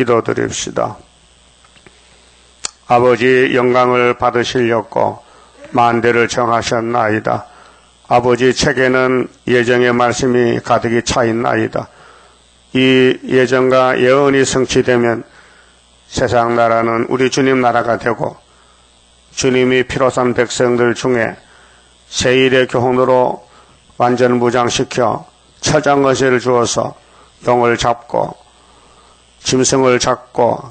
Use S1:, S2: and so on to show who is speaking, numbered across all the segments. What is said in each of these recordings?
S1: 기도드립시다. 아버지, 영광을 받으시려고 만대를 정하셨나이다. 아버지, 책에는 예정의 말씀이 가득히 차 있나이다. 이 예정과 예언이 성취되면 세상 나라는 우리 주님 나라가 되고, 주님이 피로산 백성들 중에 세일의 교훈으로 완전 무장시켜 처장거세를 주어서 영을 잡고 짐승을 잡고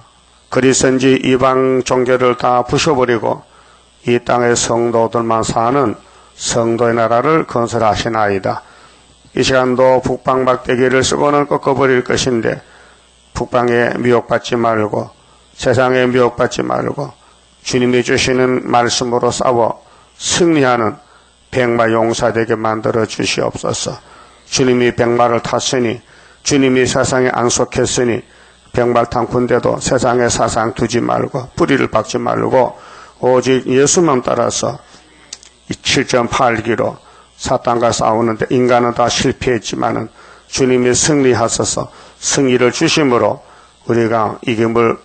S1: 그리스인지 이방 종교를 다 부셔버리고 이 땅의 성도들만 사는 성도의 나라를 건설하시나이다. 이 시간도 북방박대기를 쓰고는 꺾어버릴 것인데 북방에 미혹받지 말고 세상에 미혹받지 말고 주님이 주시는 말씀으로 싸워 승리하는 백마 용사되게 만들어 주시옵소서. 주님이 백마를 탔으니 주님이 세상에 안속했으니 백마를 탄 군대도 세상에 사상 두지 말고 뿌리를 박지 말고 오직 예수만 따라서 7.8기로 사탄과 싸우는데 인간은 다 실패했지만은 주님이 승리하셔서 승리를 주심으로 우리가 이김을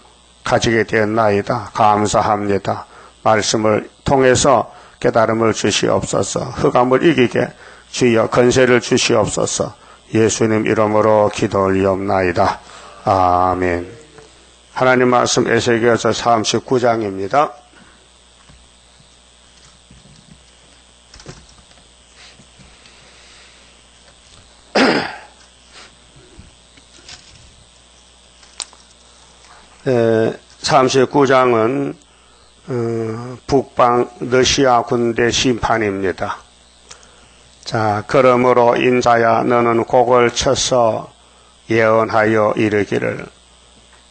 S1: 가지게 되었나이다. 감사합니다. 말씀을 통해서 깨달음을 주시옵소서. 흑암을 이기게 주여 건세를 주시옵소서. 예수님 이름으로 기도 올리옵나이다. 아멘. 하나님 말씀 에스겔서 39장입니다. 네, 39장은 북방 러시아 군대 심판입니다. 자, 그러므로 인자야 너는 곡을 쳐서 예언하여 이르기를.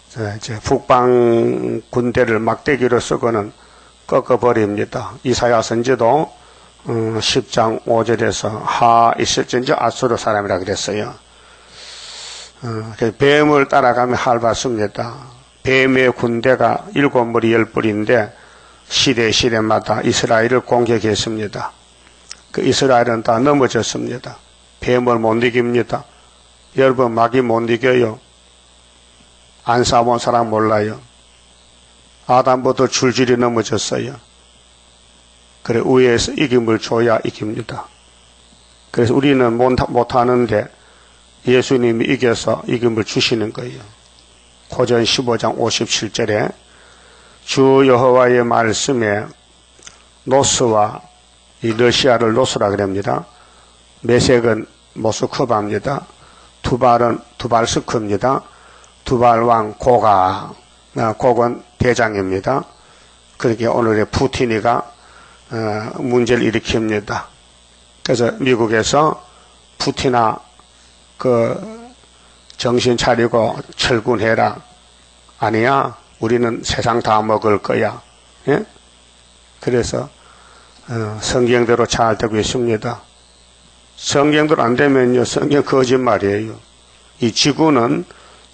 S1: 자, 이제 북방 군대를 막대기로 쓰고는 꺾어버립니다. 이사야 선지도 10장 5절에서 하 있을진지 아수르 사람이라 그랬어요. 뱀을 따라가면 핥았습니다. 뱀의 군대가 7무리 10뿔인데 시대마다 이스라엘을 공격했습니다. 그 이스라엘은 다 넘어졌습니다. 뱀을 못 이깁니다. 여러분 마귀 못 이겨요. 안 싸본 사람 몰라요. 아담부터 줄줄이 넘어졌어요. 그래 위에서 이김을 줘야 이깁니다. 그래서 우리는 못하는데 예수님이 이겨서 이김을 주시는 거예요. 고전 15장 57절에 주 여호와의 말씀에 노스와 이 러시아를 노스라 그럽니다. 메색은 모스크바입니다. 두발은 두발스크입니다. 두발왕 고가, 고건 대장입니다. 그렇게 오늘의 푸틴이가 문제를 일으킵니다. 그래서 미국에서 푸틴아 정신 차리고 철군해라. 아니야, 우리는 세상 다 먹을 거야. 예? 그래서 성경대로 잘 되고 있습니다. 성경대로 안 되면요, 성경 거짓말이에요. 이 지구는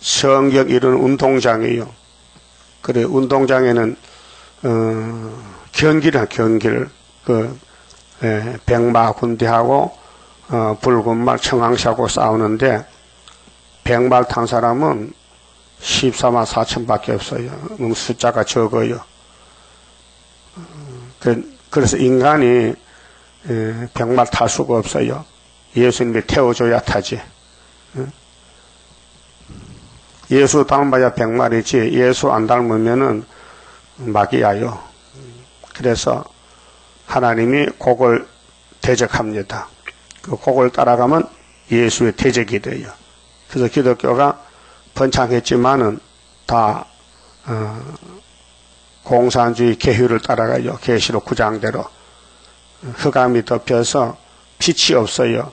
S1: 성경 이루는 운동장이에요. 그래, 운동장에는 경기를 백마 군대하고 붉은 말 청항시하고 싸우는데 백말 탄 사람은 14만 4천밖에 없어요. 너무 숫자가 적어요. 그래서 인간이 백말 탈 수가 없어요. 예수님이 태워줘야 타지. 예수 닮아야 백말이지 예수 안 닮으면은 마귀야요. 그래서 하나님이 곡을 대적합니다. 그 곡을 따라가면 예수의 대적이 돼요. 그래서 기독교가 번창했지만은 다 공산주의 계율을 따라가요. 계시록 9장대로 흑암이 덮여서 빛이 없어요.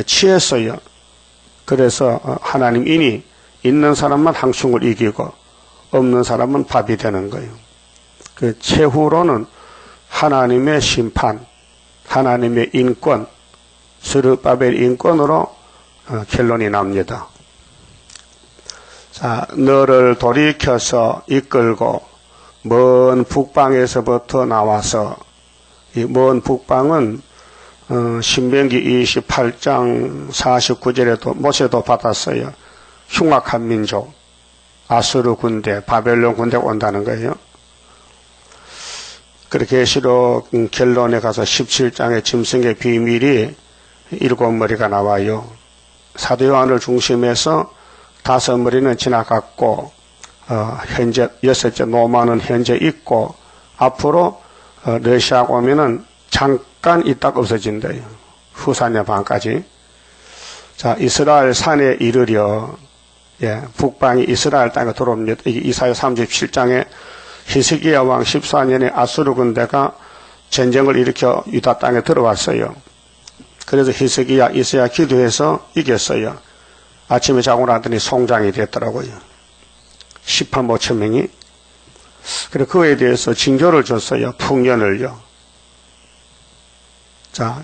S1: 취했어요. 그래서 하나님 인이 있는 사람만 항충을 이기고 없는 사람은 밥이 되는 거예요. 그 최후로는 하나님의 심판, 하나님의 인권, 스룹바벨 인권으로 결론이 납니다. 자, 너를 돌이켜서 이끌고 먼 북방에서부터 나와서, 이 먼 북방은 신명기 28장 49절에도 모세도 받았어요. 흉악한 민족, 아수르 군대, 바벨론 군대가 온다는 거예요. 그렇게 계시록 결론에 가서 17장의 짐승의 비밀이 7머리가 나와요. 사도 요한을 중심해서 5머리는 지나갔고 현재 6째 노마는 현재 있고 앞으로 러시아가 오면은 잠깐 있다가 없어진대요. 후사년 반까지. 자, 이스라엘 산에 이르려 북방이 이스라엘 땅에 들어옵니다. 이게 이사야 37장에 히스기야 왕 14년에 아수르 군대가 전쟁을 일으켜 유다 땅에 들어왔어요. 그래서 히스기야, 이사야 기도해서 이겼어요. 아침에 자고 나더니 송장이 됐더라고요. 18만 5천 명이. 그래 그에 대해서 징조를 줬어요. 풍년을요. 자,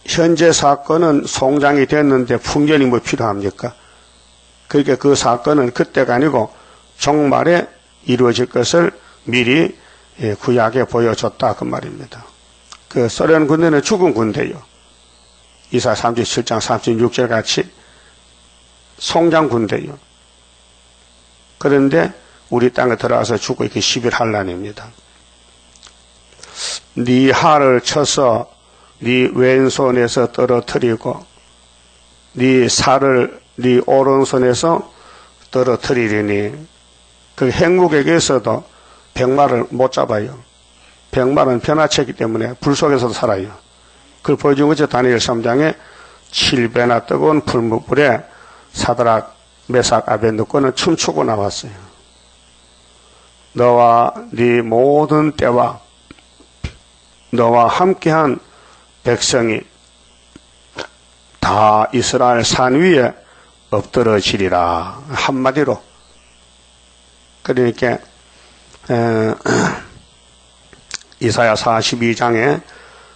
S1: 현재 사건은 송장이 됐는데 풍년이 뭐 필요합니까? 그러니까 그 사건은 그때가 아니고 종말에 이루어질 것을 미리 구약에 보여줬다 그 말입니다. 그 소련 군대는 죽은 군대요. 이사야 37장 36절 같이 송장 군대요. 그런데 우리 땅에 들어와서 죽고 이렇게 11한란입니다. 네 할을 쳐서 네 왼손에서 떨어뜨리고 네 살을 네 오른손에서 떨어뜨리리니 그 행국에게서도 백마를 못 잡아요. 백마는 변화체이기 때문에 불 속에서도 살아요. 그걸 보여준 거죠. 다니엘 3장에 7배나 뜨거운 불무불에 사드락, 메삭, 아벤느고는 춤추고 나왔어요. 너와 네 모든 때와 너와 함께한 백성이 다 이스라엘 산 위에 엎드러지리라. 한마디로. 그러니까 이사야 42장에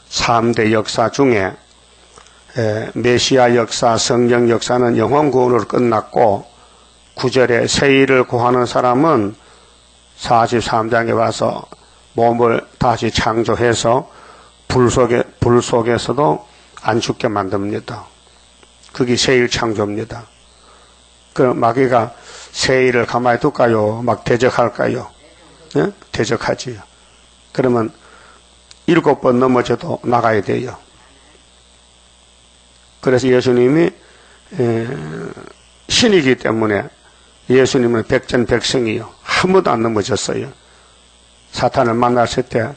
S1: 3대 역사 중에 메시아 역사, 성령 역사는 영혼 구원으로 끝났고 9절에 세일을 구하는 사람은 43장에 와서 몸을 다시 창조해서 불 속에서도 안 죽게 만듭니다. 그게 세일 창조입니다. 그 마귀가 세일을 가만히 둘까요? 막 대적할까요? 네? 대적하지요. 그러면 7번 넘어져도 나가야 돼요. 그래서 예수님이 신이기 때문에 예수님은 백전백승이요. 한 번도 안 넘어졌어요. 사탄을 만났을 때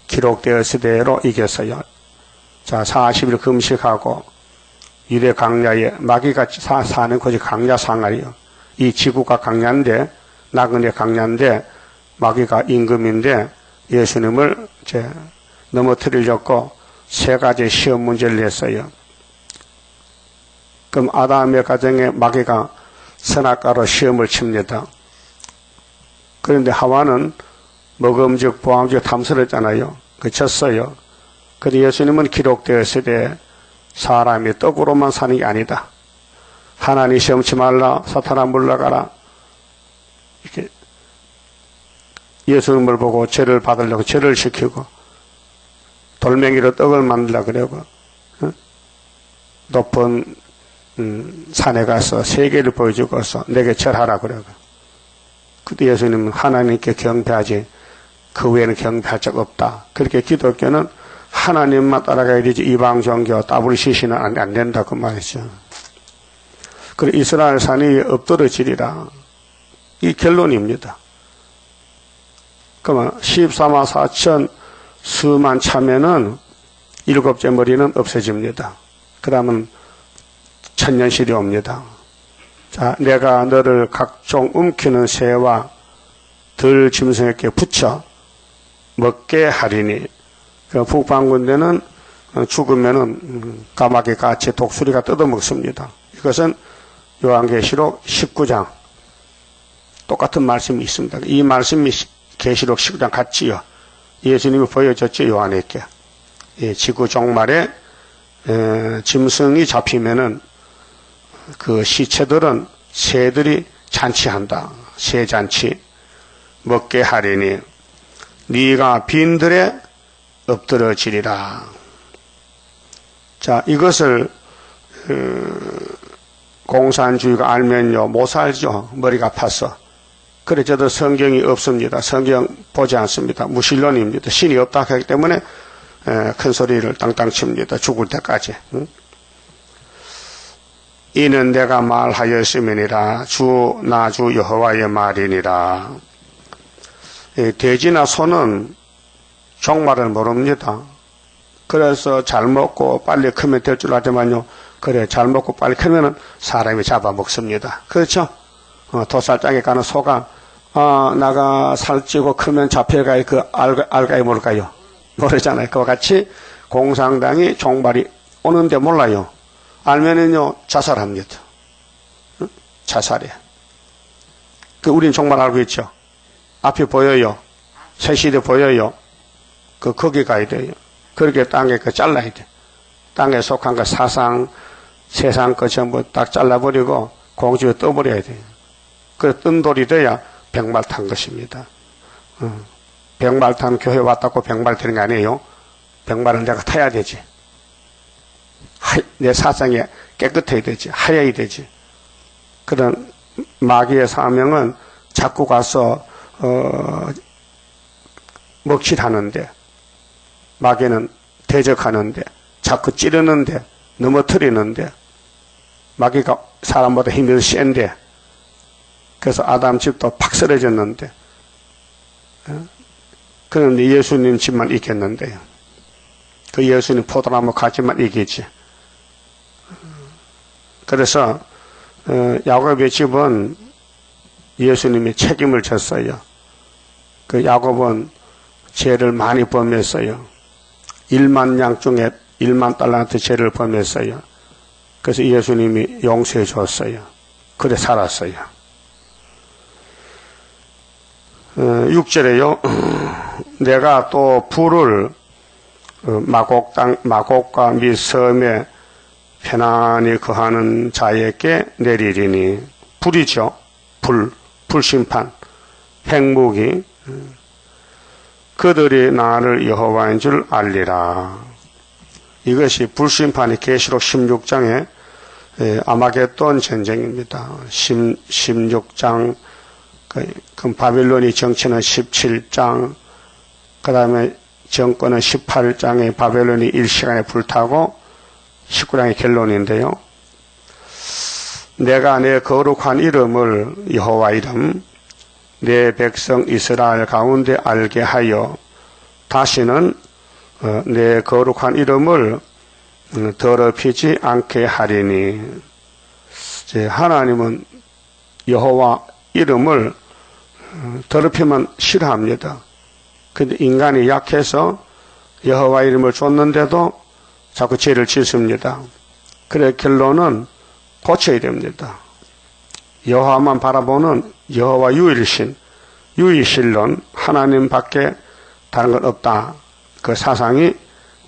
S1: 기록되었을 대로 이겼어요. 자, 40일 금식하고 유대 강야에 마귀가 사는 곳이 강야 상하리요. 이 지구가 강야인데 나그네 강야인데 마귀가 임금인데 예수님을 이제 넘어뜨리려고 3가지 시험 문제를 냈어요. 그럼 아담의 가정에 마귀가 선악과로 시험을 칩니다. 그런데 하와는 먹음직 보암직 탐스럽잖아요. 그쳤어요. 그런데 예수님은 기록되었을 때 사람이 떡으로만 사는 게 아니다. 하나님 시험치 말라. 사탄아 물러가라. 이렇게 예수님을 보고 죄를 받으려고 죄를 시키고 돌멩이로 떡을 만들려고 그러고 높은 산에 가서 세계를 보여주고서 내게 절하라 그러고. 그때 예수님은 하나님께 경배하지 그 외에는 경배할 적 없다. 그렇게 기독교는 하나님만 따라가야 되지 이방 종교 WCC는 안 된다 그 말이죠. 그리고 이스라엘 산이 엎드러지리라. 이 결론입니다. 그러면 14만 4천 수만 차면은 7째 머리는 없어집니다. 그 다음은 천년실이 옵니다. 자, 내가 너를 각종 움키는 새와 들 짐승에게 붙여 먹게 하리니. 북방군대는 죽으면은 까마귀 같이 독수리가 뜯어먹습니다. 이것은 요한계시록 19장 똑같은 말씀이 있습니다. 이 말씀이 계시록 19장 같지요. 예수님이 보여줬죠. 요한에게. 지구 종말에 짐승이 잡히면은 그 시체들은 새들이 잔치한다. 새잔치 먹게 하리니 네가 빈들에 엎드러지리라. 자, 이것을 공산주의가 알면요, 못 살죠. 머리가 아파서. 그래, 저도 성경이 없습니다. 성경 보지 않습니다. 무신론입니다. 신이 없다 하기 때문에 큰 소리를 땅땅 칩니다. 죽을 때까지. 응? 이는 내가 말하였음이니라. 나 주 여호와의 말이니라. 돼지나 소는 종말을 모릅니다. 그래서 잘 먹고 빨리 크면 될 줄 알지만요. 그래, 잘 먹고 빨리 크면은 사람이 잡아먹습니다. 그렇죠? 도살장에 가는 소가, 나가 살찌고 크면 잡혀가야 알까요, 모를까요? 모르잖아요. 그와 같이 공산당이 종말이 오는데 몰라요. 알면은요, 자살합니다. 응? 자살해. 우린 종말 알고 있죠? 앞이 보여요. 새시대 보여요. 거기 가야 돼요. 그렇게 땅에 잘라야 돼. 땅에 속한 거 사상, 세상 거 전부 딱 잘라버리고 공중에 떠버려야 돼요. 그래, 뜬 돌이 돼야 백말 탄 것입니다. 백말 탄 교회 왔다고 백말 되는 거 아니에요. 백말은 내가 타야 되지. 내 사상이 깨끗해야 되지. 하얘야 되지. 그런 마귀의 사명은 자꾸 가서 먹칠하는데, 마귀는 대적하는데, 자꾸 찌르는데, 넘어뜨리는데, 마귀가 사람보다 힘이 센데, 그래서 아담 집도 팍 쓰러졌는데, 그런데 예수님 집만 이겼는데요. 그 예수님 포도나무 가지만 이기지. 그래서 야곱의 집은 예수님이 책임을 졌어요. 그 야곱은 죄를 많이 범했어요. 1만 양 중에 1만 달란트 죄를 범했어요. 그래서 예수님이 용서해 줬어요. 그래 살았어요. 6절에요. 내가 또 불을 마곡과 및 섬에 편안히 거하는 자에게 내리리니. 불이죠. 불심판, 핵무기. 그들이 나를 여호와인 줄 알리라. 이것이 불심판이 계시록 16장의 아마겟돈 전쟁입니다. 16장, 그 바빌론이 정치는 17장, 그 다음에 정권은 18장에 바벨론이 1시간에 불타고 19장의 결론인데요. 내가 내 거룩한 이름을 여호와 이름 내 백성 이스라엘 가운데 알게 하여 다시는 내 거룩한 이름을 더럽히지 않게 하리니. 하나님은 여호와 이름을 더럽히면 싫어합니다. 근데 인간이 약해서 여호와 이름을 줬는데도 자꾸 죄를 짓습니다. 그래 결론은 고쳐야 됩니다. 여호와만 바라보는 여호와 유일신론, 하나님밖에 다른 건 없다. 그 사상이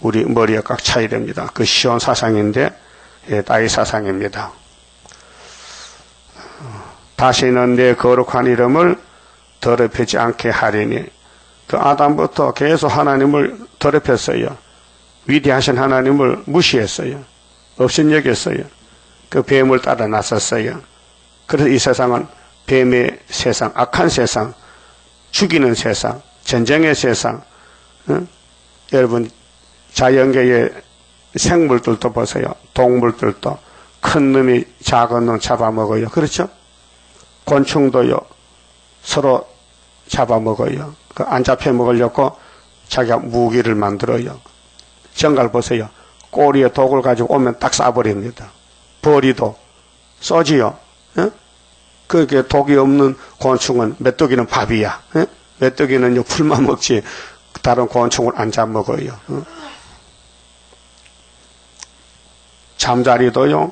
S1: 우리 머리에 꽉 차야 됩니다. 그 시온 사상인데 다윗 사상입니다. 다시는 내 거룩한 이름을 더럽히지 않게 하리니. 그 아담부터 계속 하나님을 더럽혔어요. 위대하신 하나님을 무시했어요. 업신여겼어요. 그 뱀을 따라 나섰어요. 그래서 이 세상은 뱀의 세상, 악한 세상, 죽이는 세상, 전쟁의 세상. 여러분 자연계의 생물들도 보세요. 동물들도 큰 놈이 작은 놈 잡아먹어요. 그렇죠? 곤충도요. 서로 잡아먹어요. 안 잡혀 먹으려고 자기가 무기를 만들어요. 정갈 보세요. 꼬리에 독을 가지고 오면 딱 쏴버립니다. 벌이도 쏘지요. 그렇게 독이 없는 곤충은 메뚜기는 밥이야. 메뚜기는 풀만 먹지 다른 곤충을 안 잡먹어요. 잠자리도요.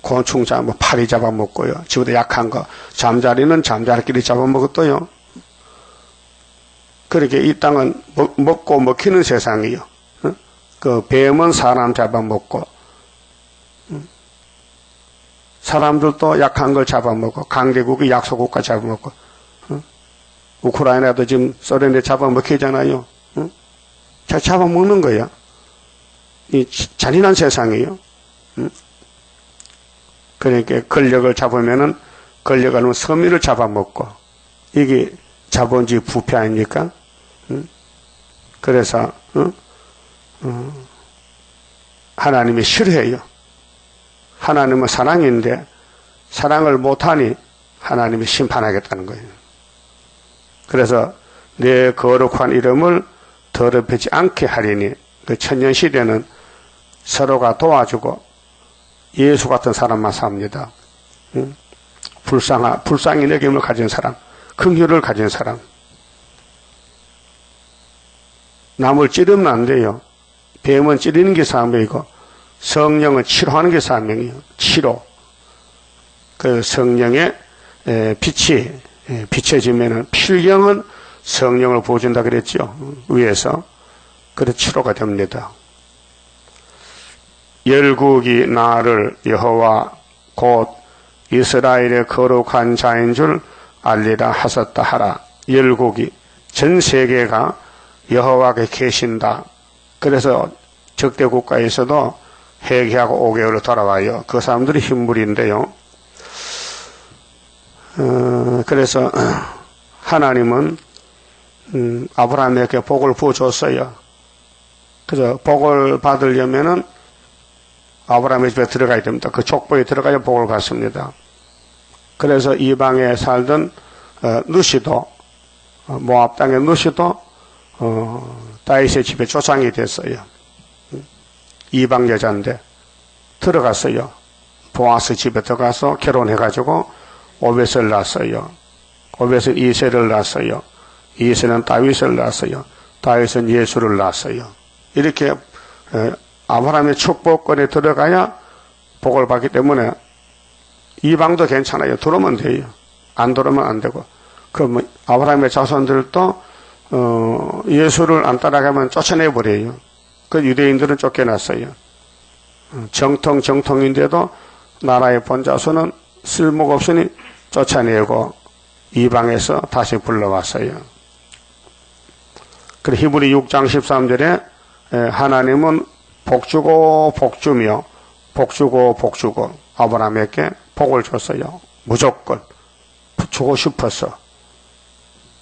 S1: 곤충 파리 잡아먹고요. 지보다 약한 거. 잠자리는 잠자리끼리 잡아먹었도요. 그렇게 이 땅은 먹고 먹히는 세상이요. 그 뱀은 사람 잡아먹고 사람들도 약한 걸 잡아먹고 강대국이 약소국가 잡아먹고 우크라이나도 지금 소련에 잡아먹히잖아요. 잘 잡아먹는 거야. 이 잔인한 세상이에요. 그러니까 권력을 잡으면은 권력을 하면 서민을 잡아먹고 이게 자본주의 부패 아닙니까? 그래서 하나님이 싫어해요. 하나님은 사랑인데 사랑을 못하니 하나님이 심판하겠다는 거예요. 그래서 내 거룩한 이름을 더럽히지 않게 하리니 그 천년시대는 서로가 도와주고 예수 같은 사람만 삽니다. 불쌍히 여김을 가진 사람, 긍휼을 가진 사람. 남을 찌르면 안 돼요. 뱀은 찌르는 게 사명이고 성령은 치료하는 게 사명이에요. 치료. 그 성령의 빛이 비춰지면은 필경은 성령을 보여준다 그랬죠. 위에서. 그래 치료가 됩니다. 열국이 나를 여호와 곧 이스라엘의 거룩한 자인 줄 알리라 하셨다 하라. 열국이 전 세계가 여호와께 계신다. 그래서 적대 국가에서도 회개하고 5개월로 돌아와요. 그 사람들이 흰물인데요. 그래서 하나님은 아브라함에게 복을 부어줬어요. 그래서 복을 받으려면은 아브라함의 집에 들어가야 됩니다. 그 족보에 들어가야 복을 받습니다. 그래서 이방에 살던 누시도 모압 땅의 누시도 다윗의 집에 조상이 됐어요. 이방 여자인데 들어갔어요. 보아스 집에 들어가서 결혼해가지고 오벳을 낳았어요. 오벳은 이세를 낳았어요. 이세는 다윗을 낳았어요. 다윗은 예수를 낳았어요. 이렇게 아브라함의 축복권에 들어가야 복을 받기 때문에 이방도 괜찮아요. 들어오면 돼요. 안 들어오면 안 되고. 그럼 아브라함의 자손들도 예수를 안 따라가면 쫓아내버려요. 그 유대인들은 쫓겨났어요. 정통인데도 나라의 본자손은 쓸모가 없으니 쫓아내고 이방에서 다시 불러왔어요. 그리고 히브리 6장 13절에 하나님은 복주고 복주며 복주고 복주고 아브라함에게 복을 줬어요. 무조건 주고 싶어서.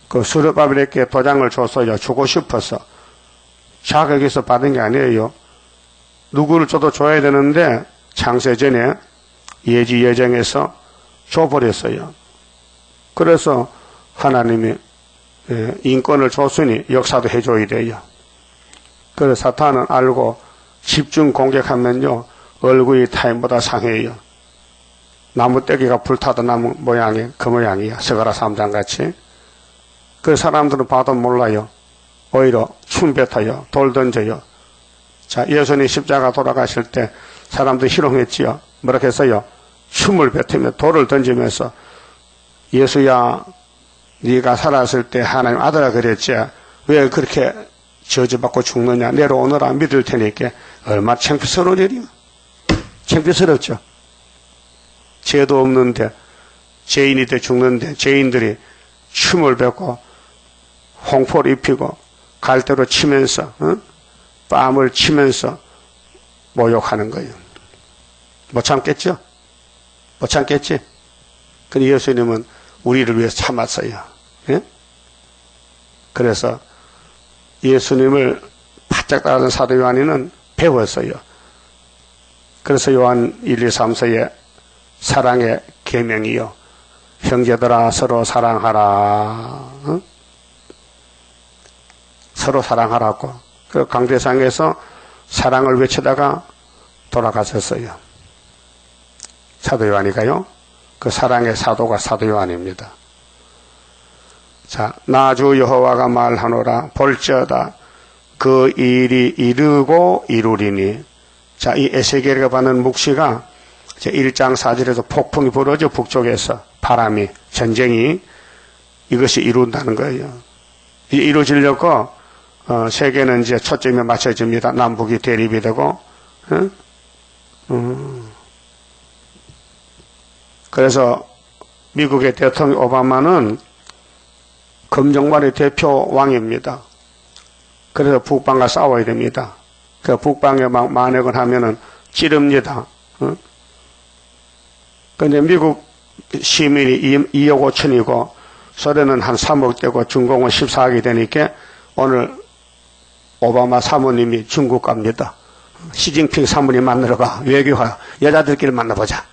S1: 그 스룹바벨에게 도장을 줬어요. 주고 싶어서. 자격에서 받은 게 아니에요. 누구를 줘도 줘야 되는데 창세전에 예지 예정에서 줘버렸어요. 그래서 하나님이 인권을 줬으니 역사도 해줘야 돼요. 그래서 사탄은 알고 집중 공격하면요 얼굴이 타인보다 상해요. 나무떼기가 불타던 나무 모양이 그 모양이야. 스가랴 3장같이. 그 사람들은 봐도 몰라요. 오히려 춤 뱉어요. 돌 던져요. 자, 예수님 십자가 돌아가실 때 사람들 희롱했지요. 뭐라고 했어요? 춤을 뱉으며 돌을 던지면서 예수야 네가 살았을 때 하나님 아들아 그랬지 왜 그렇게 저주받고 죽느냐 내려오너라 믿을 테니까 얼마나 창피스러운 일이야. 창피스럽죠. 죄도 없는데 죄인이 돼 죽는데 죄인들이 춤을 뱉고 홍포를 입히고 갈대로 치면서 뺨을 치면서 모욕하는 거예요. 못 참겠죠? 못 참겠지? 근데 예수님은 우리를 위해서 참았어요. 예? 그래서 예수님을 바짝 따르는 사도 요한이는 배웠어요. 그래서 요한 1, 2, 3서에 사랑의 계명이요. 형제들아 서로 사랑하라. 서로 사랑하라고. 그 강대상에서 사랑을 외치다가 돌아가셨어요. 사도 요한이가요. 그 사랑의 사도가 사도 요한입니다. 자, 나주 여호와가 말하노라 볼지어다 그 일이 이르고 이루리니. 자, 이 에스겔에게 받는 묵시가 1장 4절에서 폭풍이 불어져 북쪽에서 바람이 전쟁이 이것이 이룬다는 거예요. 이루어지려고 세계는 이제 초점에 맞춰집니다. 남북이 대립이 되고 그래서 미국의 대통령 오바마는 검정머리 대표 왕입니다. 그래서 북방과 싸워야 됩니다. 그 북방에 막 만약을 하면은 찌릅니다. 근데 미국 시민이 2억 5천이고 소련은 한 3억 되고 중공은 14억이 되니까 오늘 오바마 사모님이 중국 갑니다. 시진핑 사모님 만나러 가. 외교가 여자들끼리 만나보자.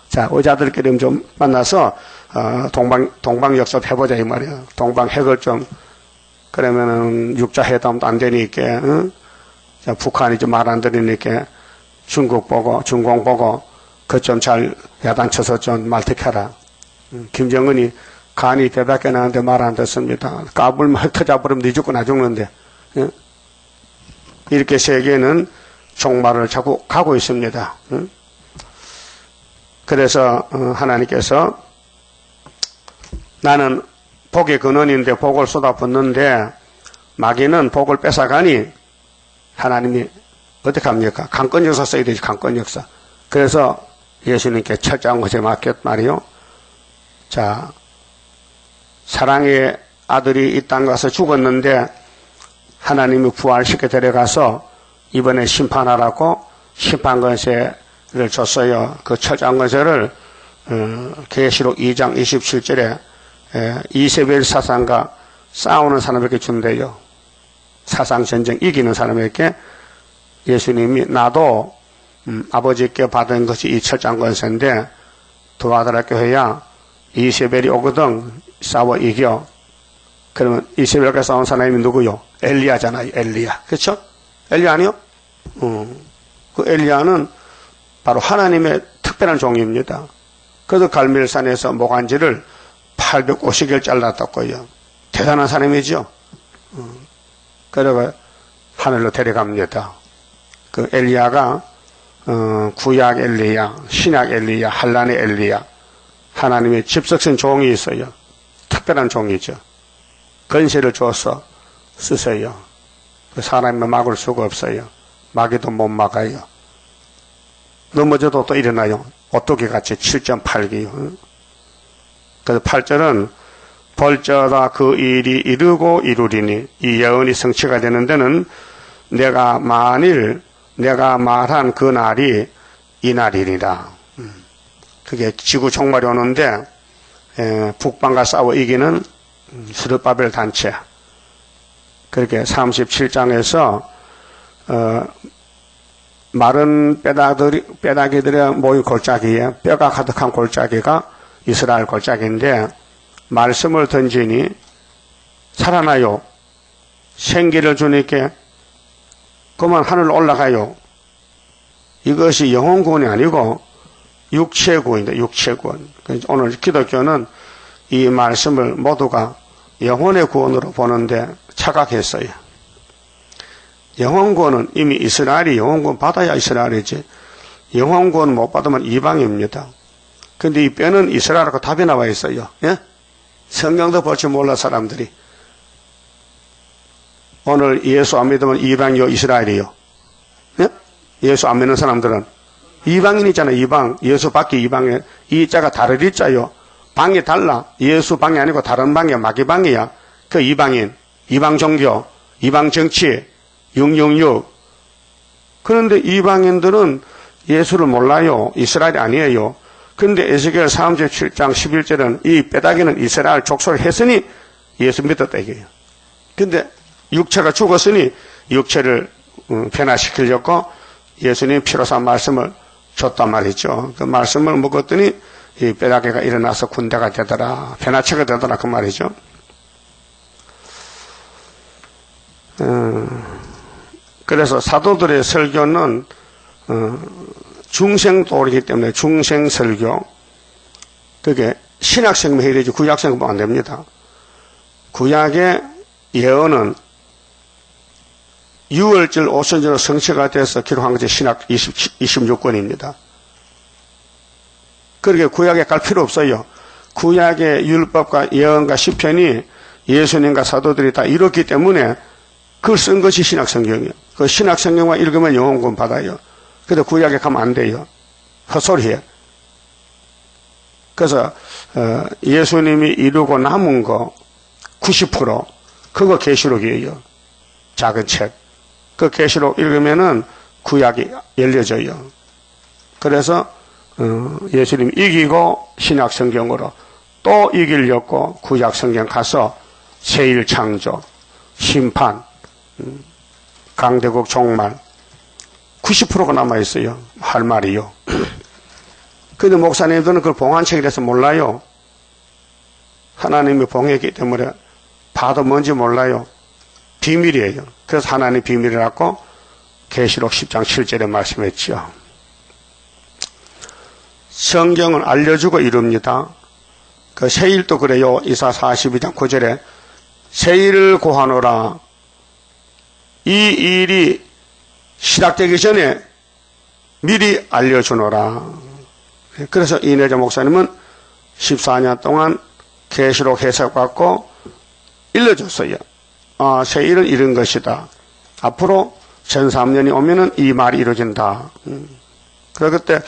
S1: 자, 여자들끼리 좀 만나서 동방역섭 해보자 이 말이야. 동방핵을 좀 그러면은 육자회담도 안 되니까 응? 자, 북한이 좀 말 안 들으니까 중국 보고 중공 보고 그 좀 잘 야단쳐서 좀 말택해라. 김정은이 간이 대답해 나는데 말 안 듣습니다. 까불면 흩어져버리면 니 죽고 나 죽는데. 응? 이렇게 세계는 종말을 자꾸 가고 있습니다. 응? 그래서 하나님께서 나는 복의 근원인데 복을 쏟아붓는데 마귀는 복을 뺏어가니 하나님이 어떻게 합니까? 강권 역사 써야 되지, 강권 역사. 그래서 예수님께 철저한 것에 맡겼 말이요. 자, 사랑의 아들이 이 땅 가서 죽었는데 하나님이 부활시켜 데려가서 이번에 심판하라고 심판권세를 줬어요. 그 철저한 권세를 계시록 2장 27절에 이세벨 사상과 싸우는 사람에게 준대요. 사상 전쟁 이기는 사람에게 예수님이 나도 아버지께 받은 것이 이 철저한 권세인데 도와달라 교회야 이세벨이 오거든 싸워 이겨. 그러면 이세벨과 싸운 사람이 누구요? 엘리야잖아요. 엘리야. 그렇죠? 엘리야 아니요? 그 엘리야는 바로 하나님의 특별한 종입니다. 그래서 갈멜산에서 모간지를 850일 잘랐다고요. 대단한 사람이죠. 그래가 하늘로 데려갑니다. 그 엘리야가 구약 엘리야, 신약 엘리야, 한란의 엘리야, 하나님의 집석신 종이 있어요. 특별한 종이죠. 건세를 줘서 쓰세요. 그 사람이 막을 수가 없어요. 막이도 못 막아요. 넘어져도 또 일어나요. 오토기 같이 7.8기요. 그래서 8절은 벌저다 그 일이 이르고 이루리니 이 예언이 성취가 되는 데는 내가 말한 그 날이 이 날이니라. 그게 지구 종말이 오는데 북방과 싸워 이기는 스룹바벨 단체. 그렇게 37장에서 마른 뼈다귀들의 모인 골짜기에 뼈가 가득한 골짜기가 이스라엘 골짜기인데 말씀을 던지니 살아나요. 생기를 주니까 그만 하늘로 올라가요. 이것이 영혼구원이 아니고 육체구원입니다. 육체구원. 오늘 기독교는 이 말씀을 모두가 영혼의 구원으로 보는데 착각했어요. 영혼구원은 이미 이스라엘이 영혼구원 받아야 이스라엘이지 영혼구원 못 받으면 이방입니다. 근데 이 뼈는 이스라엘하고 답이 나와 있어요. 예? 성경도 볼 줄 몰라 사람들이. 오늘 예수 안 믿으면 이방이요 이스라엘이요. 예? 예수 안 믿는 사람들은 이방인이잖아요. 이방. 예수 밖에 이방에 이 자가 다를 이자요. 방이 달라. 예수 방이 아니고 다른 방이야. 마귀방이야. 그 이방인, 이방 종교, 이방 정치 666. 그런데 이방인들은 예수를 몰라요. 이스라엘이 아니에요. 그런데 에스겔 37장 11절은 이 뼈다귀는 이스라엘 족속을 했으니 예수 믿었다 이게요. 근데 육체가 죽었으니 육체를 변화시키려고 예수님 피로 산 말씀을 줬단 말이죠. 그 말씀을 먹었더니 이 뼈다귀가 일어나서 군대가 되더라. 변화체가 되더라 그 말이죠. 그래서 사도들의 설교는 중생도이기 때문에 중생설교. 그게 신약성경 해야 되지 구약성경 보면 안 됩니다. 구약의 예언은 6월절 오순절로 성취가 돼서 기록한 것이 신약 26권입니다. 그렇게 구약에 갈 필요 없어요. 구약의 율법과 예언과 시편이 예수님과 사도들이 다 이뤘기 때문에 그걸 쓴 것이 신약성경이에요. 그 신약성경만 읽으면 영혼구원 받아요. 근데 구약에 가면 안 돼요. 헛소리해. 그래서 예수님이 이루고 남은 거 90% 그거 계시록이에요. 작은 책. 그 계시록 읽으면은 구약이 열려져요. 그래서 예수님 이기고 신약 성경으로 또 이기려고 구약 성경 가서 세일 창조, 심판, 강대국 종말 90%가 남아있어요. 할 말이요. 근데 목사님들은 그걸 봉안책이라서 몰라요. 하나님이 봉했기 때문에 봐도 뭔지 몰라요. 비밀이에요. 그래서 하나님 비밀이라고 계시록 10장 7절에 말씀했죠. 성경은 알려주고 이룹니다. 그 세일도 그래요. 이사 42장 9절에 세일을 고하노라. 이 일이 시작되기 전에 미리 알려주노라. 그래서 이내자 목사님은 14년 동안 계시록 해석받고 일러줬어요. 아, 세일은 이런 것이다. 앞으로 13년이 오면은 이 말이 이루어진다. 그래서 그때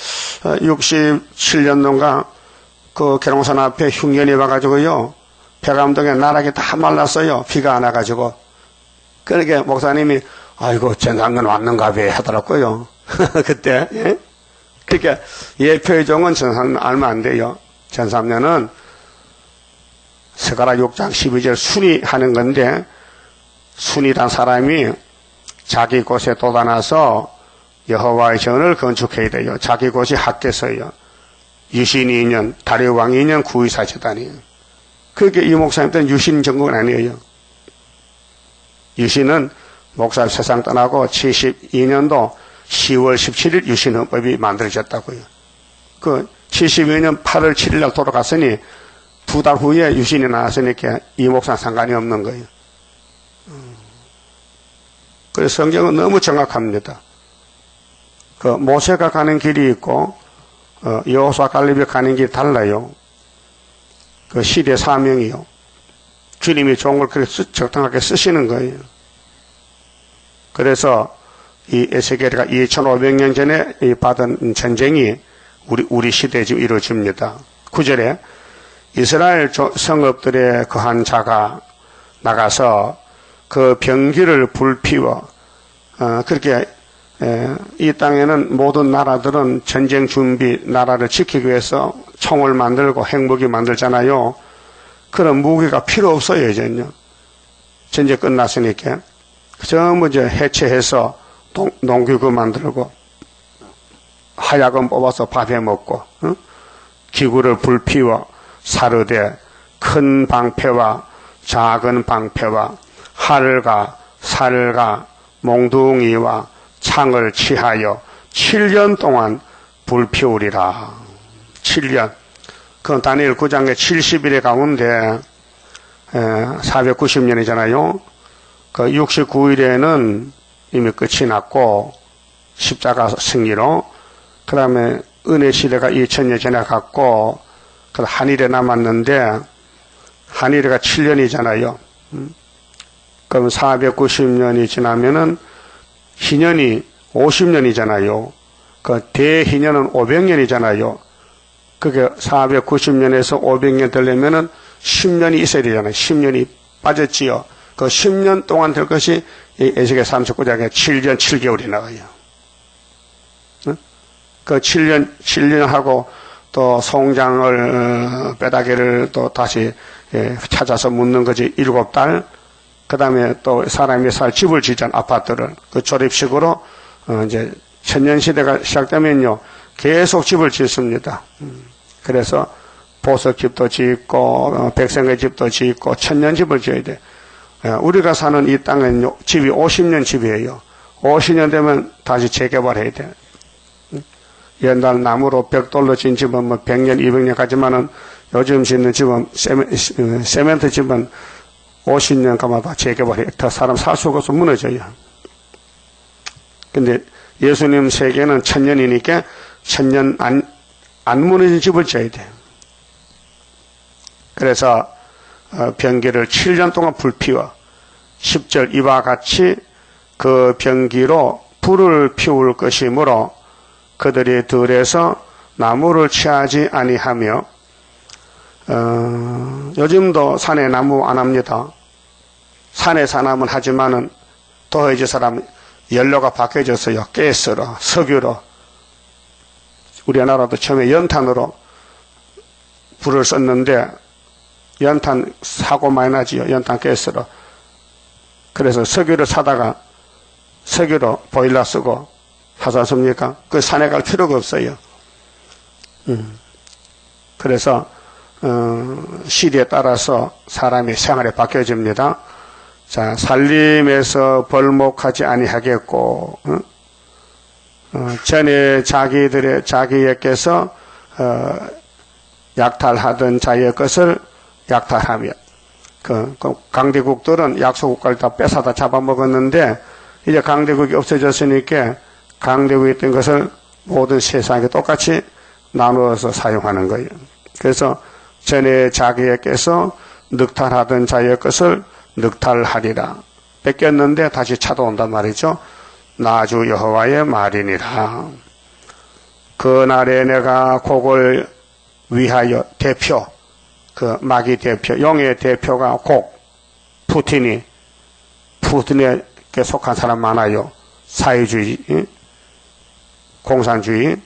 S1: 67년도인가 그 계룡산 앞에 흉년이 와가지고요. 폐감동에 나락이 다 말랐어요. 비가 안 와가지고. 그러니까 목사님이 아이고 전상년 왔는가 봐 하더라고요. 그때. 예? 그러니까 예표의 종은 전상년 알면 안 돼요. 전삼년은 스가랴 6장 12절 순이 하는 건데 순이란 사람이 자기 곳에 돋아나서 여호와의 전을 건축해야 돼요. 자기 곳이 학계서예요. 유신 2년, 다리오 왕 2년 구의사 재단이에요. 그게 이 목사님 때는 유신 전공은 아니에요. 유신은 목사 세상 떠나고 72년도 10월 17일 유신헌법이 만들어졌다고요. 그 72년 8월 7일 날 돌아갔으니 2달 후에 유신이 나왔으니까 이 목사는 상관이 없는 거예요. 그래서 성경은 너무 정확합니다. 그 모세가 가는 길이 있고 여호수아 갈렙이 가는 길이 달라요. 그 시대 사명이요. 주님이 좋은 걸 그렇게 적당하게 쓰시는 거예요. 그래서 이 에스겔이가 2500년 전에 받은 전쟁이 우리 시대에 지금 이루어집니다. 9절에 이스라엘 성읍들에 거한 자가 나가서 그 병기를 불피워 그렇게 이 땅에는 모든 나라들은 전쟁 준비 나라를 지키기 위해서 총을 만들고 핵무기 만들잖아요. 그런 무기가 필요 없어요. 이제는요. 전쟁 끝났으니까 전부 이제 해체해서 농기구 만들고 하약은 뽑아서 밥해 먹고 기구를 불피워 사르되 큰 방패와 작은 방패와 활과 살과 몽둥이와 창을 취하여 7년 동안 불피우리라. 7년. 그 다니엘 9장의 70일의 가운데 490년이잖아요. 그 69일에는 이미 끝이 났고 십자가 승리로 그 다음에 은혜 시대가 2000년 전에 갔고 그 한일에 남았는데 한일에가 7년이잖아요. 그럼 490년이 지나면은 희년이 50년이잖아요. 그 대희년은 500년이잖아요. 그게 490년에서 500년 되려면은 10년이 있어야 되잖아요. 10년이 빠졌지요. 그 10년 동안 될 것이 이 에스겔 39장에 7년 7개월이 나와요. 그 7년 하고 또 송장을 뼈다귀를 또 다시 찾아서 묻는 거지 7달. 그 다음에 또 사람이 살 집을 짓잖아, 아파트를. 그 조립식으로 이제 천년시대가 시작되면요 계속 집을 짓습니다. 그래서 보석집도 짓고 백성의 집도 짓고 천년집을 지어야 돼. 우리가 사는 이 땅은 집이 50년 집이에요. 50년 되면 다시 재개발해야 돼. 옛날 나무로 벽돌로 진 집은 뭐 100년, 200년 가지만은 요즘 짓는 집은 세멘트 집은 50년 가마다 재개발해. 더 사람 살 수가 없어 무너져요. 근데 예수님 세계는 1000년이니까 1000년 안 무너진 집을 지어야 돼. 그래서 병기를 7년 동안 불피워 10절 이와 같이 그 병기로 불을 피울 것이므로 그들이 들에서 나무를 취하지 아니하며 요즘도 산에 나무 안 합니다. 산에 사람은 하지만은 또 이제 사람 연료가 바뀌어졌어요. 가스로 석유로 우리나라도 처음에 연탄으로 불을 썼는데 연탄 사고 많이 나지요. 연탄 가스로. 그래서 석유를 사다가 석유로 보일러 쓰고 하지 않습니까? 그 산에 갈 필요가 없어요. 그래서 시대에 따라서 사람의 생활이 바뀌어집니다. 자, 살림에서 벌목하지 아니하겠고 전에 자기에게서 약탈하던 자의 것을 약탈하며 그 강대국들은 약소국가를 다 뺏어다 잡아먹었는데 이제 강대국이 없어졌으니까 강대국에 있던 것을 모든 세상에 똑같이 나누어서 사용하는 거예요. 그래서 전에 자기에게서 늑탈하던 자의 것을 늑탈하리라. 뺏겼는데 다시 찾아온단 말이죠. 나주 여호와의 말이니라. 그날에 내가 곡을 위하여 대표, 그 마귀 대표, 용의 대표가 곡, 푸틴에게 속한 사람 많아요. 사회주의, 공산주의.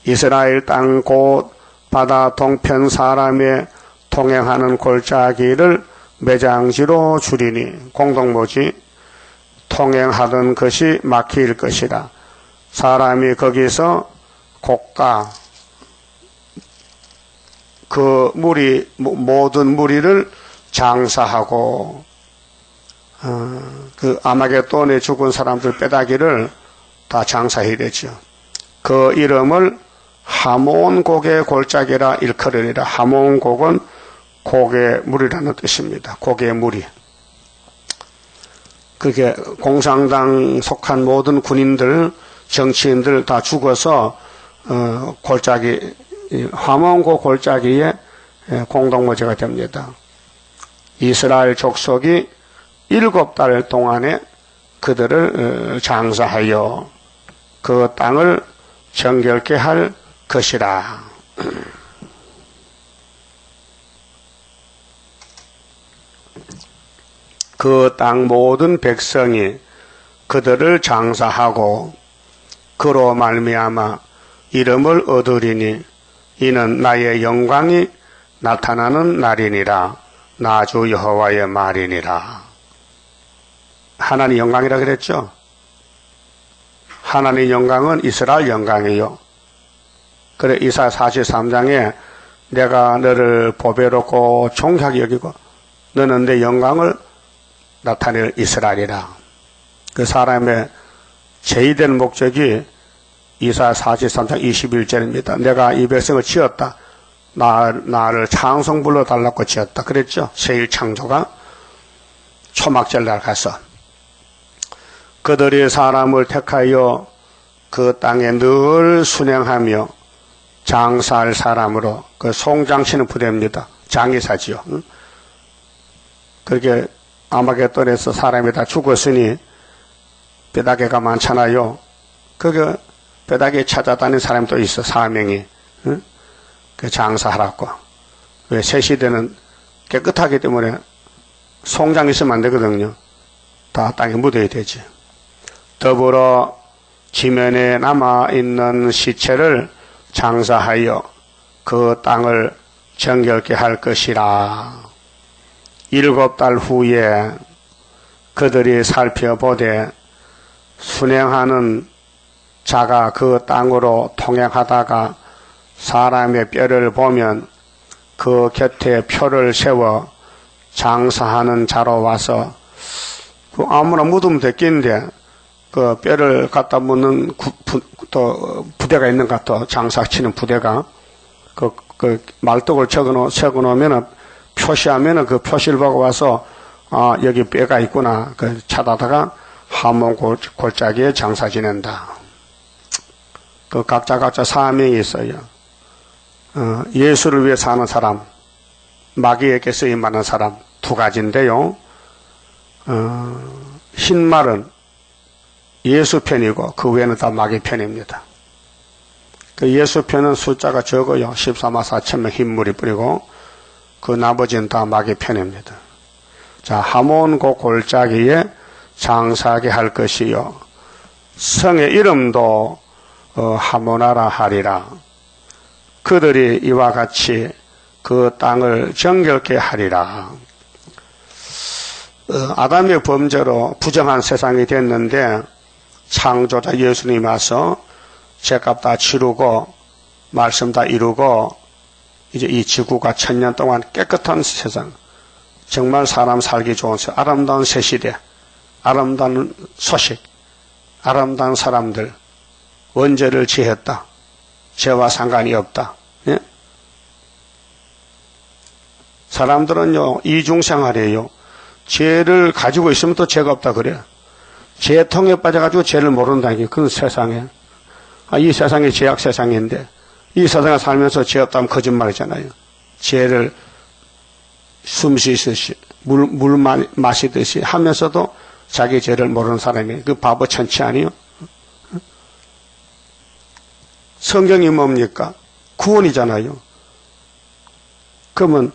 S1: 이스라엘 땅 곧 바다 동편 사람의 통행하는 골짜기를 매장지로 줄이니 공동묘지 통행하던 것이 막힐 것이라. 사람이 거기서 곡과 그 무리, 모든 무리를 장사하고 그 아마겟돈에 죽은 사람들 뼈다귀를 다 장사해야 되죠. 그 이름을 하몬곡의 골짜기라 일컬으리라. 하몬곡은 곡의 무리라는 뜻입니다. 곡의 무리. 그게 공산당 속한 모든 군인들, 정치인들 다 죽어서 골짜기, 하몬곡 골짜기에 공동묘지가 됩니다. 이스라엘 족속이 7달 동안에 그들을 장사하여 그 땅을 정결케 할 것이라. 그 땅 모든 백성이 그들을 장사하고 그로 말미암아 이름을 얻으리니 이는 나의 영광이 나타나는 날이니라. 나주 여호와의 말이니라. 하나님 영광이라 그랬죠? 하나님 영광은 이스라엘 영광이요. 그래 이사야 43장에 내가 너를 보배롭고 존귀하게 여기고 너는 내 영광을 나타낼 이스라엘이라. 그 사람의 제의된 목적이 이사야 43장 21절입니다. 내가 이 백성을 지었다. 나를 찬송 불러달라고 지었다. 그랬죠? 세일 창조가 초막절 날 가서 그들이 사람을 택하여 그 땅에 늘 순행하며 장사할 사람으로 그 송장치는 부대입니다. 장의사지요. 그렇게 아마겟돈에서 사람이 다 죽었으니 뼈다귀가 많잖아요. 그게 뼈다귀 찾아다니는 사람이 또 있어. 4명이. 그 장사하라고. 왜 새 시대는 깨끗하기 때문에 송장 있으면 안 되거든요. 다 땅에 묻어야 되지. 더불어 지면에 남아있는 시체를 장사하여 그 땅을 정결케 할 것이라. 7달 후에 그들이 살펴보되 순행하는 자가 그 땅으로 통행하다가 사람의 뼈를 보면 그 곁에 표를 세워 장사하는 자로 와서 그 아무나 묻으면 됐겠는데 그 뼈를 갖다 묻는 또 부대가 있는 것 같아. 장사치는 부대가 그 말뚝을 적어놓으면은 표시하면은 그 표시를 보고 와서 아 여기 뼈가 있구나. 그 찾아다가 하몬 골짜기에 장사 지낸다. 그 각자 사명이 있어요. 예수를 위해 사는 사람, 마귀에게 쓰임 받는 사람 두 가지인데요. 흰 말은 예수 편이고 그 외에는 다 마귀 편입니다. 그 예수 편은 숫자가 적어요. 14만 4천명 흰물이 뿌리고 그 나머지는 다 마귀 편입니다. 자, 하몬곡 골짜기에 장사하게 할 것이요. 성의 이름도 하모나라 하리라. 그들이 이와 같이 그 땅을 정결케 하리라. 아담의 범죄로 부정한 세상이 됐는데 창조자 예수님이 와서 죄값 다 치르고 말씀 다 이루고 이제 이 지구가 1000년 동안 깨끗한 세상, 정말 사람 살기 좋은 세상, 아름다운 새 시대, 아름다운 소식, 아름다운 사람들, 원죄를 지었다. 죄와 상관이 없다. 예? 사람들은요, 이중생활이에요. 죄를 가지고 있으면 또 죄가 없다 그래요. 죄통에 빠져가지고 죄를 모른다는 그런 세상에. 이 세상이 죄악 세상인데, 이 세상에 살면서 죄 없다면 거짓말이잖아요. 죄를 숨 쉬듯이, 물 마시듯이 하면서도 자기 죄를 모르는 사람이, 그 바보 천치 아니요? 성경이 뭡니까? 구원이잖아요. 그러면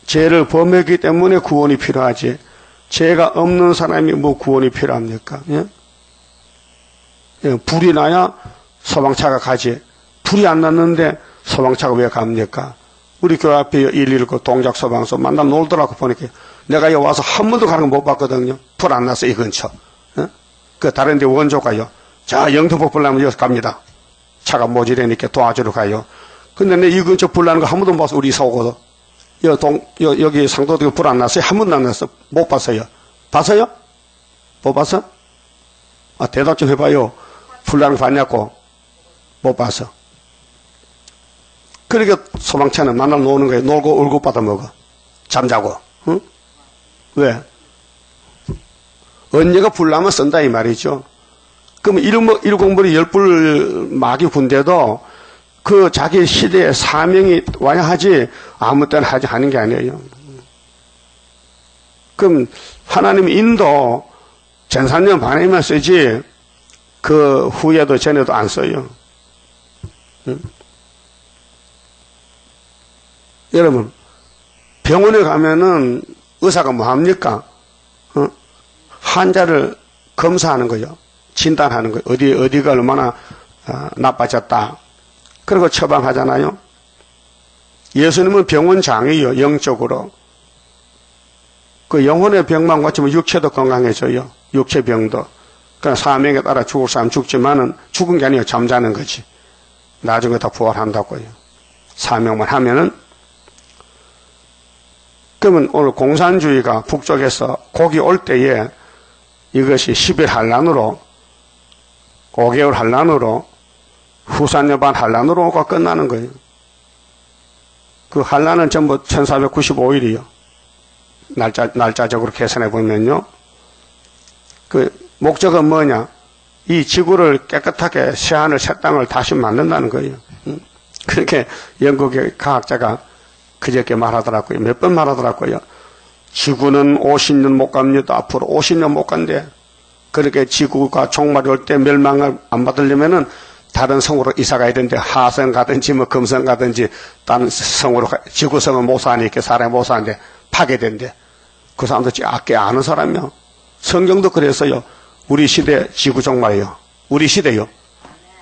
S1: 죄를 범했기 때문에 구원이 필요하지. 죄가 없는 사람이 뭐 구원이 필요합니까? 예? 예, 불이 나야 소방차가 가지. 불이 안 났는데 소방차가 왜 갑니까? 우리 교회 앞에 119 동작소방서 만나 놀더라고 보니까 내가 여기 와서 한 번도 가는 거 못 봤거든요. 불 안 났어, 이 근처. 예? 그 다른 데 원조가요. 자, 영등포 불 나면 여기서 갑니다. 차가 모지르니까 도와주러 가요. 근데 내 이 근처 불 나는 거 한 번도 못 봤어, 우리 서고도. 여기 상도도 불 안 났어요? 한 번도 안 났어. 못 봤어요. 봤어요? 못 봤어? 아, 대답 좀 해봐요. 불 나는 거 봤냐고. 못 봤어. 그러니까 소방차는 만날 노는 거예요. 놀고 울고 받아 먹어. 잠자고. 응? 왜? 언니가 불 나면 쓴다 이 말이죠. 그러면 일공불이 열불 막이 군대도 그 자기 시대의 사명이 와야 하지 아무 때나 하는 게 아니에요. 그럼 하나님 인도 전산년 반에만 쓰지 그 후에도 전에도 안 써요. 응? 여러분 병원에 가면은 의사가 뭐 합니까? 환자를 검사하는 거요. 진단하는 거예요. 어디가 얼마나 나빠졌다. 그리고 처방하잖아요. 예수님은 병원장이에요. 영적으로. 그 영혼의 병만 고치면 육체도 건강해져요. 육체병도. 그러니까 사명에 따라 죽을 사람 죽지만은 죽은 게 아니에요. 잠자는 거지. 나중에 다 부활한다고요. 사명만 하면은. 그러면 오늘 공산주의가 북쪽에서 곡이 올 때에 이것이 10일 한란으로 5개월 한란으로 후산여반 한란으로가 끝나는 거예요. 그 한란은 전부 1495일이요. 날짜적으로 계산해 보면요. 그 목적은 뭐냐? 이 지구를 깨끗하게 새하늘 새 땅을 다시 만든다는 거예요. 그렇게 영국의 과학자가 그저께 말하더라고요. 몇 번 말하더라고요. 지구는 50년 못 갑니다. 앞으로 50년 못 간대. 그렇게 지구가 종말이 올 때 멸망을 안 받으려면은 다른 성으로 이사 가야 되는데 하성 가든지 뭐 금성 가든지 다른 성으로 지구성은 못 사니까 사람이 못 사는데 파괴된대. 그 사람도 꽤 아는 사람이요. 성경도 그랬어요. 우리 시대 지구 종말이요. 우리 시대요.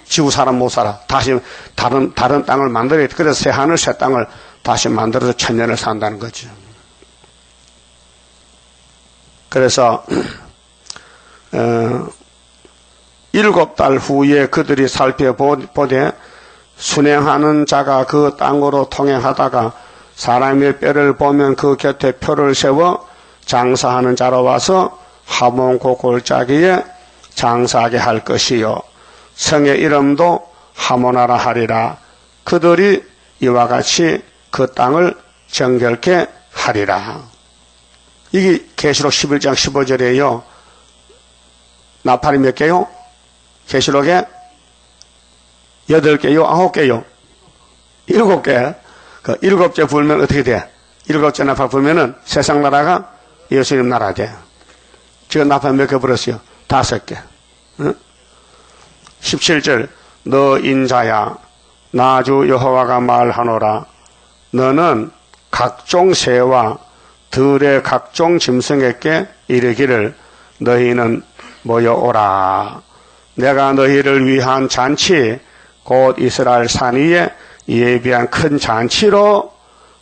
S1: 지구 사람 못 살아. 다시 다른 땅을 만들어야 돼. 그래서 새 하늘 새 땅을 다시 만들어서 1000년을 산다는 거죠. 그래서 7달 후에 그들이 살펴보되 순행하는 자가 그 땅으로 통행하다가 사람의 뼈를 보면 그 곁에 표를 세워 장사하는 자로 와서 하몬고 골짜기에 장사하게 할 것이요 성의 이름도 하모나라 하리라. 그들이 이와 같이 그 땅을 정결케 하리라. 이게 계시록 11장 15절이에요. 나팔이 몇 개요? 계시록에 8개요? 9개요? 7개. 그 7째 불면 어떻게 돼? 7째 나팔 불면은 세상 나라가 예수님 나라 돼. 지금 나팔 몇 개 불었어요? 5개. 응? 17절 너 인자야 나주 여호와가 말하노라. 너는 각종 새와 들의 각종 짐승에게 이르기를 너희는 모여오라. 내가 너희를 위한 잔치 곧 이스라엘 산 위에 예비한 큰 잔치로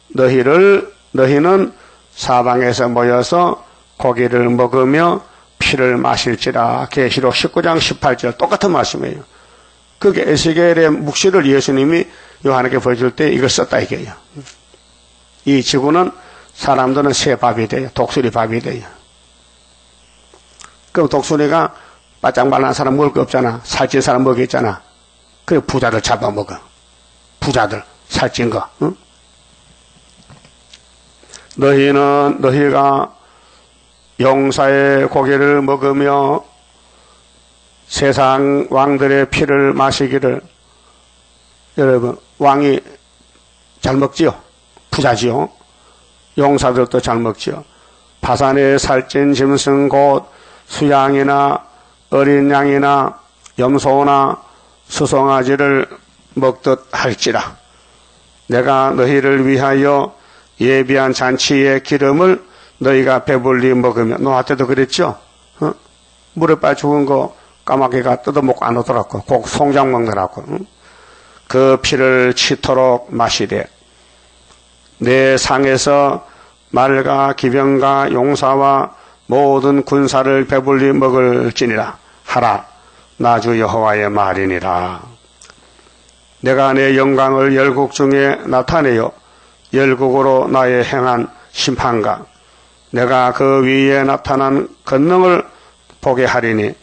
S1: 너희는 사방에서 모여서 고기를 먹으며 피를 마실지라. 계시록 19장 18절 똑같은 말씀이에요. 그게 에스겔의 묵시를 예수님이 요한에게 보여줄 때 이걸 썼다 이게요. 이 지구는 사람들은 새 밥이 돼요. 독수리 밥이 돼요. 그럼 독수리가 바짝 말란 사람 먹을 거 없잖아. 살찐 사람 먹겠잖아. 그래 부자들 잡아먹어. 부자들 살찐 거. 응? 너희가 용사의 고기를 먹으며 세상 왕들의 피를 마시기를. 여러분 왕이 잘 먹지요. 부자지요. 용사들도 잘 먹지요. 바산의 살찐 짐승 곧 수양이나 어린 양이나 염소나 수송아지를 먹듯 할지라. 내가 너희를 위하여 예비한 잔치의 기름을 너희가 배불리 먹으며. 노아 때도 그랬죠. 물에 빠져 죽은 거 까마귀가 뜯어먹고 안 오더라고. 꼭 송장 먹느라고. 그 피를 치도록 마시되 내 상에서 말과 기병과 용사와 모든 군사를 배불리 먹을지니라 하라. 나 주 여호와의 말이니라. 내가 내 영광을 열국 중에 나타내요 열국으로 나의 행한 심판과 내가 그 위에 나타난 권능을 보게 하리니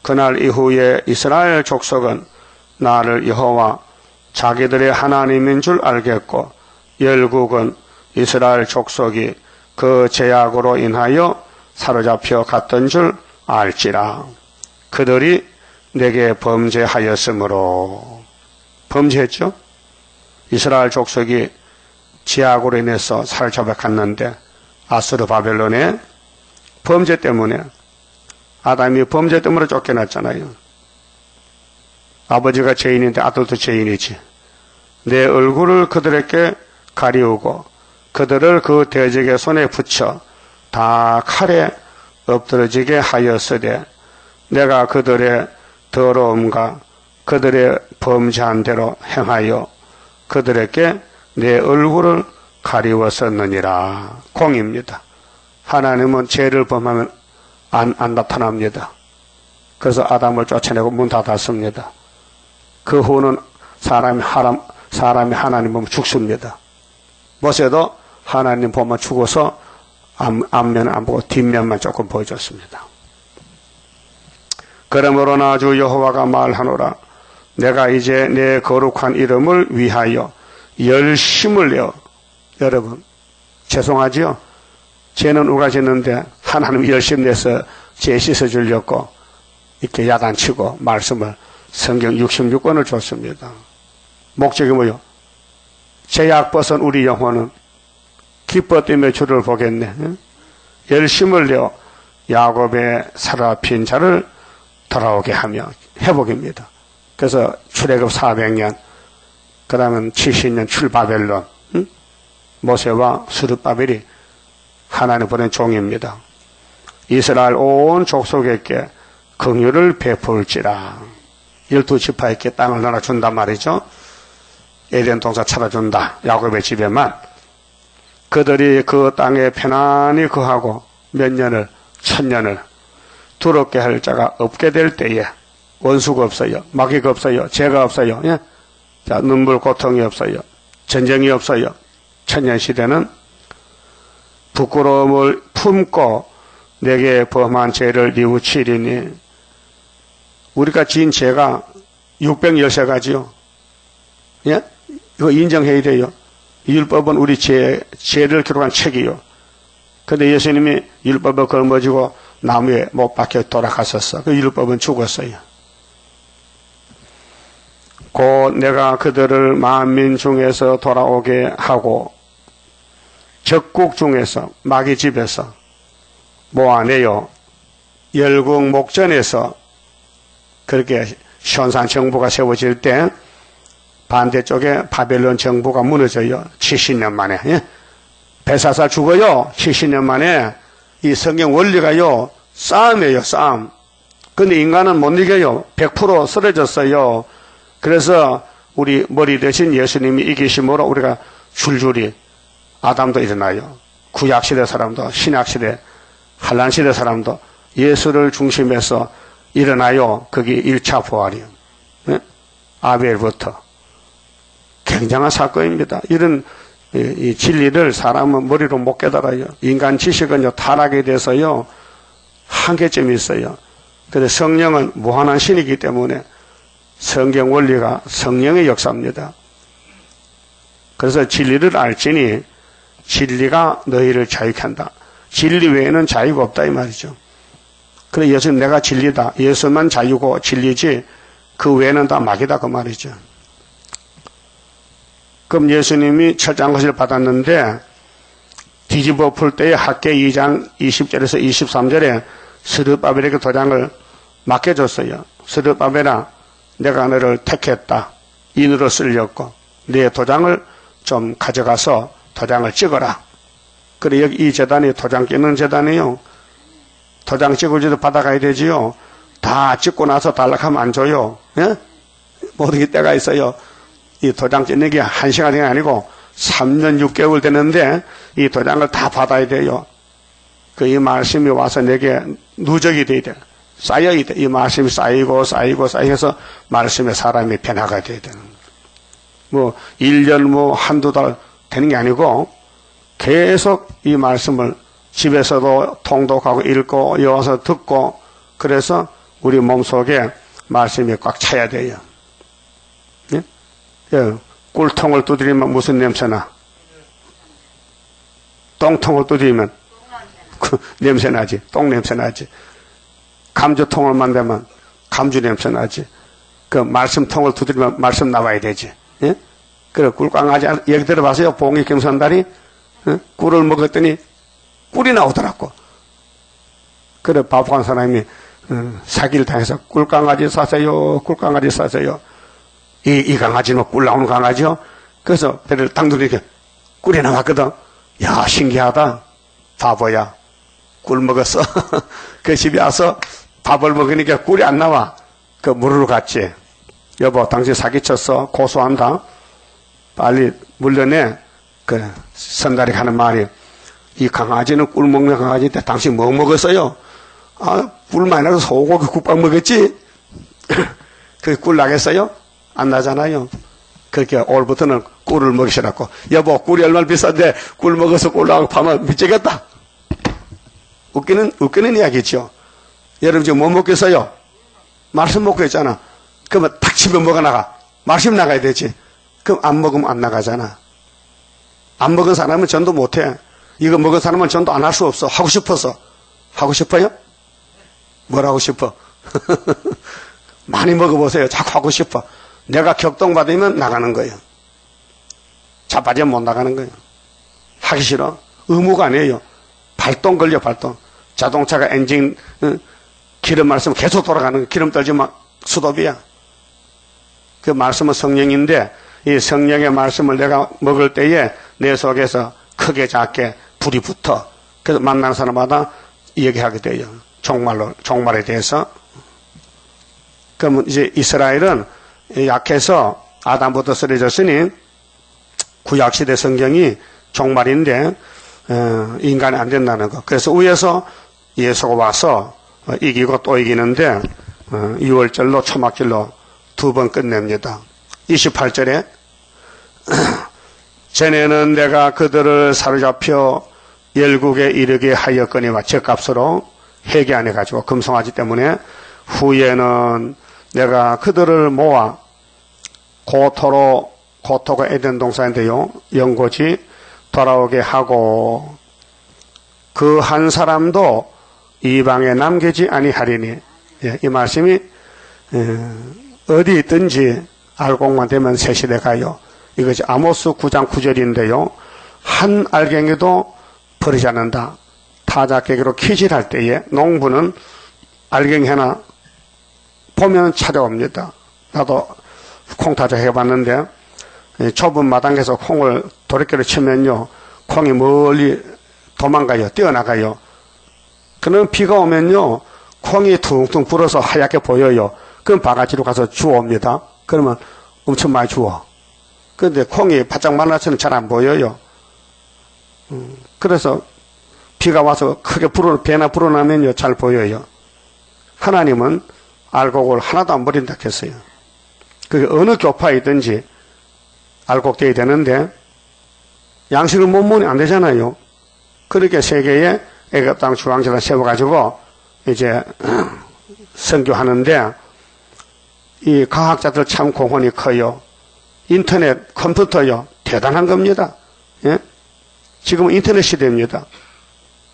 S1: 그날 이후에 이스라엘 족속은 나를 여호와 자기들의 하나님인 줄 알겠고 열국은 이스라엘 족속이 그 죄악으로 인하여 사로잡혀 갔던 줄 알지라. 그들이 내게 범죄하였으므로. 범죄했죠? 이스라엘 족속이 죄악으로 인해서 사로잡혀 갔는데 아수르 바벨론의 범죄 때문에, 아담이 범죄 때문에 쫓겨났잖아요. 아버지가 죄인인데 아들도 죄인이지. 내 얼굴을 그들에게 가리우고 그들을 그 대적의 손에 붙여 다 칼에 엎드러지게 하였으되 내가 그들의 더러움과 그들의 범죄한 대로 행하여 그들에게 내 얼굴을 가리웠었느니라. 공입니다. 하나님은 죄를 범하면 안 나타납니다. 그래서 아담을 쫓아내고 문 닫았습니다. 그 후는 사람이 하나님 보면 죽습니다. 모세도 하나님 보면 죽어서 앞면은 안 보고 뒷면만 조금 보여줬습니다. 그러므로 나 주 여호와가 말하노라. 내가 이제 내 거룩한 이름을 위하여 열심을 내어. 여러분 죄송하지요? 죄는 누가 짓는데 하나님 열심 내서 죄 씻어주려고 이렇게 야단치고 말씀을 성경 66권을 줬습니다. 목적이 뭐요? 죄악 벗은 우리 영혼은 기뻐 뛰며 주를 보겠네. 열심을 내어 야곱의 사로잡힌 자를 돌아오게 하며. 회복입니다. 그래서 출애굽 400년, 그 다음은 70년 출바벨론, 모세와 스룹바벨이 하나님 보낸 종입니다. 이스라엘 온 족속에게 긍휼을 베풀지라. 12지파에게 땅을 나눠준단 말이죠. 에덴 동산 차려준다. 야곱의 집에만. 그들이 그 땅에 편안히 거하고 몇 년을, 1000년을 두렵게 할 자가 없게 될 때에 원수가 없어요. 마귀가 없어요. 죄가 없어요. 예? 자, 눈물 고통이 없어요. 전쟁이 없어요. 천년시대는 부끄러움을 품고 내게 범한 죄를 뉘우치리니. 우리가 지은 죄가 613가지요. 예? 이거 인정해야 돼요. 율법은 우리 죄를 기록한 책이요. 근데 예수님이 율법을 걸머지고 나무에 못 박혀 돌아갔었어. 그 율법은 죽었어요. 곧 내가 그들을 만민 중에서 돌아오게 하고 적국 중에서 마귀 집에서 모아내요. 열국 목전에서 그렇게 현산 정부가 세워질 때 반대쪽에 바벨론 정부가 무너져요. 70년 만에. 예? 벨사살 죽어요. 70년 만에. 이 성경 원리가요, 싸움이에요, 싸움. 근데 인간은 못 이겨요. 100% 쓰러졌어요. 그래서 우리 머리 대신 예수님이 이기심으로 우리가 줄줄이 아담도 일어나요. 구약시대 사람도, 신약시대, 한란시대 사람도 예수를 중심해서 일어나요. 그게 1차 부활이요. 네? 아벨부터. 굉장한 사건입니다. 이런 이 진리를 사람은 머리로 못 깨달아요. 인간 지식은요, 타락에 대해서요, 한계점이 있어요. 그래서 성령은 무한한 신이기 때문에 성경 원리가 성령의 역사입니다. 그래서 진리를 알지니 진리가 너희를 자유케 한다. 진리 외에는 자유가 없다 이 말이죠. 그래서 예수는 내가 진리다. 예수만 자유고 진리지 그 외에는 다 막이다 그 말이죠. 그럼 예수님이 철장것을 받았는데 뒤집어 풀 때에 학계 2장 20절에서 23절에 스룹바벨에게 도장을 맡겨줬어요. 스룹바벨아, 내가 너를 택했다. 인으로 쓰려고 내 도장을 좀 가져가서 도장을 찍어라. 그래 여기 이 재단이 도장 찍는 재단이에요. 도장 찍을 때도 받아가야 되지요. 다 찍고 나서 달락하면 안 줘요. 예? 모든 게 때가 있어요. 이 도장 찍는 게 1시간이 아니고 3년 6개월 되는데 이 도장을 다 받아야 돼요. 그 이 말씀이 와서 내게 누적이 돼야 돼. 쌓여야 돼. 이 말씀이 쌓이고 쌓여서 말씀의 사람이 변화가 돼야 되는 거예요. 뭐 1년 뭐 한두 달 되는 게 아니고 계속 이 말씀을 집에서도 통독하고 읽고 여와서 듣고 그래서 우리 몸속에 말씀이 꽉 차야 돼요. 예? 예. 꿀통을 두드리면 무슨 냄새나? 똥통을 두드리면 그 냄새 나지. 똥 냄새 나지. 감주통을 만들면 감주 냄새 나지. 그 말씀통을 두드리면 말씀 나와야 되지. 예? 그래 꿀깡하지 여기 들어봐서요. 봉이 경선달이 예? 꿀을 먹었더니 꿀이 나오더라고. 그래 바보한 사람이 사기를 당해서 꿀강아지 사세요. 꿀강아지 사세요. 이 강아지는 꿀 나오는 강아지요. 그래서 배를 딱 누르니까 꿀이 나왔거든. 야 신기하다. 바보야. 꿀 먹었어. 그 집에 와서 밥을 먹으니까 꿀이 안 나와. 그 물으러 갔지. 여보 당신 사기쳤어. 고소한다. 빨리 물려내. 그 선달이 가는 말이 이 강아지는 꿀 먹는 강아지인데 당신 뭐 먹었어요? 아, 꿀 많이 나서 소고기 국밥 먹었지? 그게 꿀 나겠어요? 안 나잖아요. 그렇게 올부터는 꿀을 먹이시라고. 여보, 꿀이 얼마나 비싼데 꿀 먹어서 꿀 나고 파면 미치겠다. 웃기는 이야기죠. 여러분 지금 뭐 먹겠어요? 말씀 먹고 있잖아. 그러면 탁 치면 뭐가 나가? 말씀 나가야 되지. 그럼 안 먹으면 안 나가잖아. 안 먹은 사람은 전도 못해. 이거 먹은 사람은 전도 안 할 수 없어. 하고 싶어서. 하고 싶어요? 뭘 하고 싶어? 많이 먹어보세요. 자꾸 하고 싶어. 내가 격동받으면 나가는 거예요. 자빠지면 못 나가는 거예요. 하기 싫어. 의무가 아니에요. 발동 걸려 발동. 자동차가 엔진 기름 말씀 계속 돌아가는 거예요. 기름 떨지만 수도비야. 그 말씀은 성령인데 이 성령의 말씀을 내가 먹을 때에 내 속에서 크게 작게 불이 붙어. 그래서 만나는 사람마다 얘기하게 돼요. 종말에 대해서. 그러면 이제 이스라엘은 약해서 아담부터 쓰러졌으니 구약시대 성경이 종말인데 인간이 안 된다는 거. 그래서 위에서 예수가 와서 이기고 또 이기는데 6월절로 초막절로 두 번 끝냅니다. 28절에 전에는 내가 그들을 사로잡혀 열국에 이르게 하였거니와 죗값으로 회개 안 해가지고 금송아지 때문에 후에는 내가 그들을 모아 고토가 에덴 동산인데요. 연고지 돌아오게 하고 그 한 사람도 이방에 남기지 아니하리니. 예, 이 말씀이 어디 있든지 알곡만 되면 새시대 가요. 이것이 아모스 9장 9절인데요. 한 알갱이도 버리지 않는다. 타작계기로 키질할 때에 농부는 알갱이 하나 보면 찾아옵니다. 나도 콩타작 해봤는데 좁은 마당에서 콩을 도래끼로 치면요. 콩이 멀리 도망가요. 뛰어나가요. 그러면 비가 오면요. 콩이 퉁퉁 불어서 하얗게 보여요. 그럼 바가지로 가서 주워옵니다. 그러면 엄청 많이 주워. 그런데 콩이 바짝 말라서는 잘 안 보여요. 그래서 비가 와서 크게 배나 불어나면요, 잘 보여요. 하나님은 알곡을 하나도 안 버린다 했어요. 그게 어느 교파이든지 알곡되어야 되는데, 양식을 못 먹으면 안 되잖아요. 그렇게 세계에 애굽 땅 중앙재단 세워가지고, 이제, 선교하는데, 이 과학자들 참 공헌이 커요. 인터넷, 컴퓨터요, 대단한 겁니다. 예? 지금은 인터넷 시대입니다.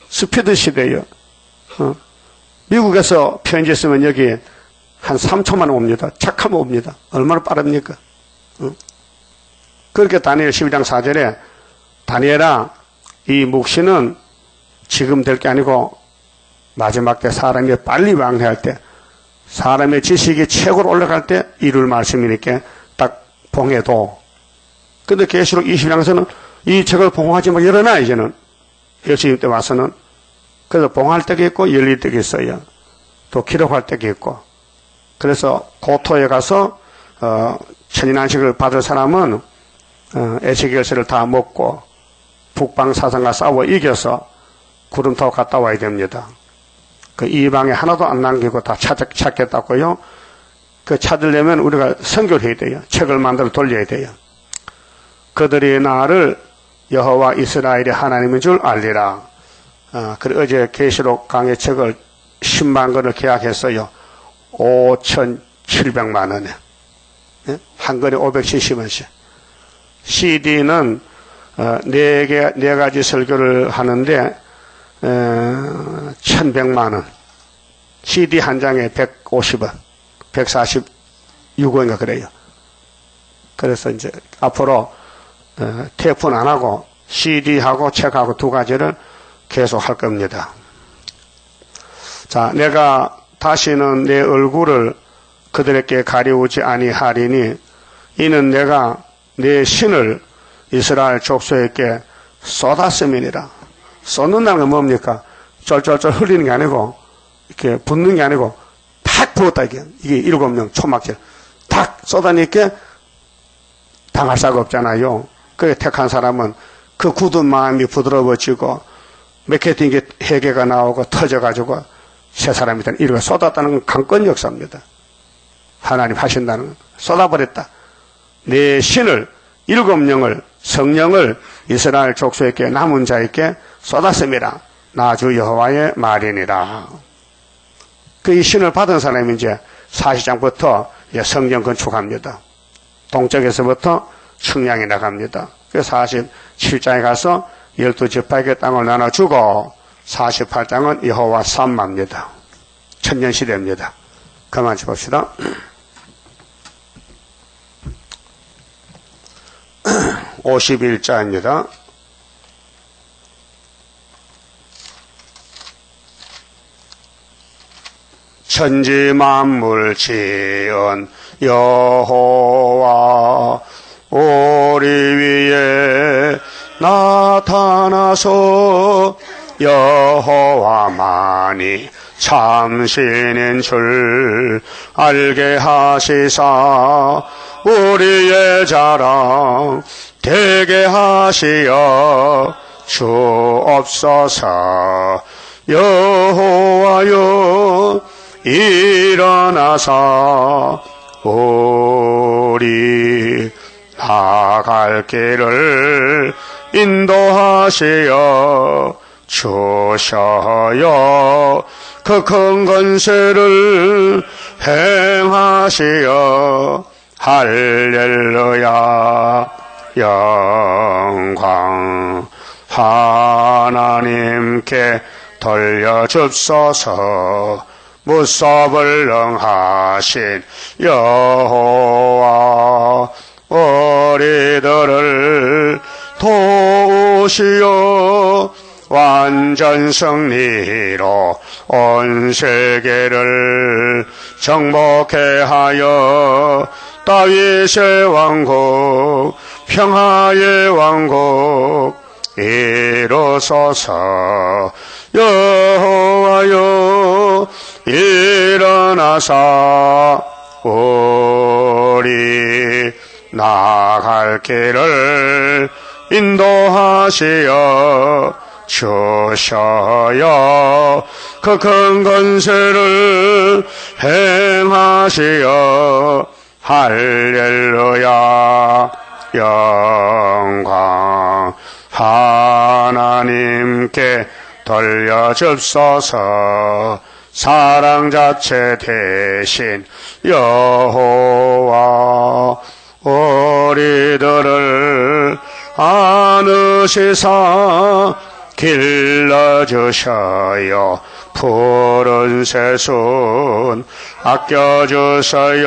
S1: 스피드 시대예요. 미국에서 편지 쓰면 여기 한 3초만 옵니다. 착하면 옵니다. 얼마나 빠릅니까? 그렇게 다니엘 12장 4절에 다니엘아, 이 묵시는 지금 될 게 아니고 마지막 때 사람이 빨리 왕래할 때, 사람의 지식이 최고로 올라갈 때 이룰 말씀이니까 딱 봉해도. 근데 계시록 20장에서는 이 책을 봉하지 마, 열어놔, 이제는. 예수님 때 와서는. 그래서 봉할 때가 있고 열릴 때가 있어요. 또 기록할 때가 있고. 그래서 고토에 가서 천인안식을 받을 사람은 에스겔서를 다 먹고 북방사상과 싸워 이겨서 구름타고 갔다 와야 됩니다. 그 이방에 하나도 안 남기고 다 찾겠다고요. 그 찾으려면 우리가 선교를 해야 돼요. 책을 만들어 돌려야 돼요. 그들이 나를 여호와 이스라엘의 하나님인 줄 알리라. 그래 어제 계시록 강의 책을 10만 권을 계약했어요. 5,700만 원에. 한 권에 570원씩. CD는 네 가지 설교를 하는데 1,100만 원. CD 한 장에 150원. 146원인가 그래요. 그래서 이제 앞으로 테이프는 안 하고 CD하고 책하고 두 가지를 계속 할 겁니다. 자, 내가 다시는 내 얼굴을 그들에게 가리우지 아니하리니 이는 내가 내 신을 이스라엘 족속에게 쏟았음이니라. 쏟는다는 건 뭡니까? 쫄쫄쫄 흘리는 게 아니고 이렇게 붓는 게 아니고 탁 부었다 이게 7명 초막질 탁 쏟아니까 당할 사가 없잖아요. 그게 택한 사람은 그 굳은 마음이 부드러워지고 마케팅의 해계가 나오고 터져가지고 새 사람이 되는 이렇게 쏟았다는 건 강권 역사입니다. 하나님 하신다는 건 쏟아버렸다. 내 신을 7명을 성령을 이스라엘 족속에게 남은 자에게 쏟았음이라. 나 주 여호와의 말이니라. 그 이 신을 받은 사람이 이제 40장부터 성전 건축합니다. 동쪽에서부터 측량이 나갑니다. 그 47장에 가서 12지파에게 땅을 나눠주고 48장은 여호와 삼마입니다. 천년시대입니다. 그만 봅시다. 51자입니다. 천지 만물 지은 여호와 우리 위에 나타나서 여호와만이 참신인 줄 알게 하시사 우리의 자랑 되게 하시어 주옵소서. 여호와여 일어나사 우리 나갈 길을 인도하시어 주셔요. 그 큰 권세를 행하시어 할렐루야. 영광 하나님께 돌려줍소서. 무소불능하신 여호와 우리들을 도우시어 완전 승리로 온 세계를 정복해 하여 다윗의 왕국 평화의 왕국 이루소서. 여호와여 일어나사 우리 나아갈 길을 인도하시어 주셔요. 그 큰 권세를 행하시어 할렐루야. 영광 하나님께 돌려줍소서. 사랑 자체 대신 여호와 우리들을 안으시사 길러주셔요. 푸른 새순 아껴주셔요.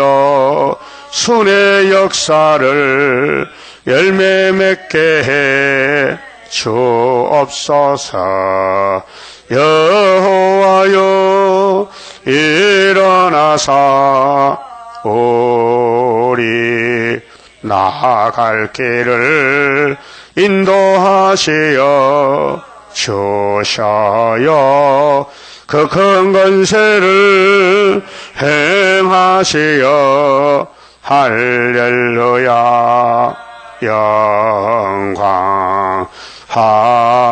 S1: 순의 역사를 열매 맺게 해 주옵소서. 여호와여 일어나사 우리 나아갈 길을 인도하시어 주셔요. 그 큰 권세를 행하시어 할렐루야. 영광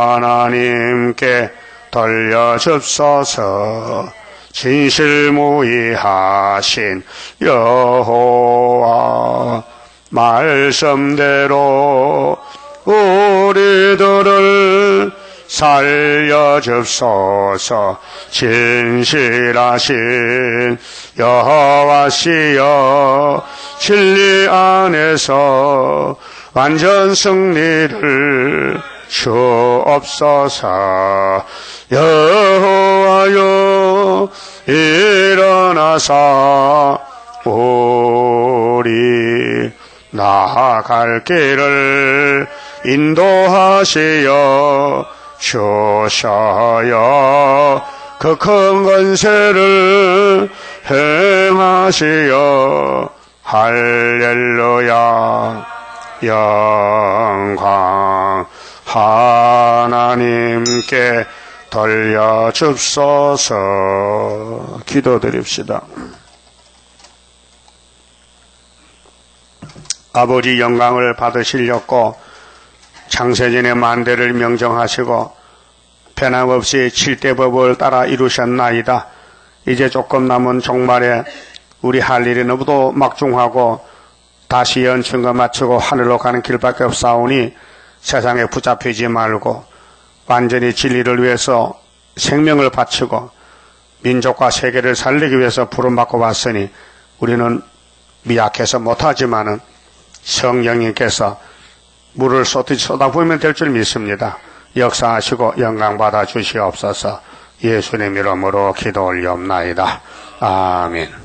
S1: 하나님께 돌려줍소서. 진실무이하신 여호와 말씀대로 우리들을 살려줍소서. 진실하신 여호와시여 진리 안에서 완전 승리를 주옵소서. 여호와여 일어나사 우리 나아갈 길을 인도하시어 주셔요. 그 큰 권세를 행하시어 할렐루야. 영광 하나님께 돌려줍소서. 기도드립시다. 아버지, 영광을 받으시려고 창세전의 만대를 명정하시고 변함없이 7대 법을 따라 이루셨나이다. 이제 조금 남은 종말에 우리 할 일이 너무도 막중하고 다시 연춘과 마치고 하늘로 가는 길밖에 없사오니 세상에 붙잡히지 말고 완전히 진리를 위해서 생명을 바치고 민족과 세계를 살리기 위해서 부름받고 왔으니 우리는 미약해서 못하지만은 성령님께서 물을 쏟듯이 쏟아부으면 될 줄 믿습니다. 역사하시고 영광 받아 주시옵소서. 예수님 이름으로 기도 올리옵나이다. 아멘.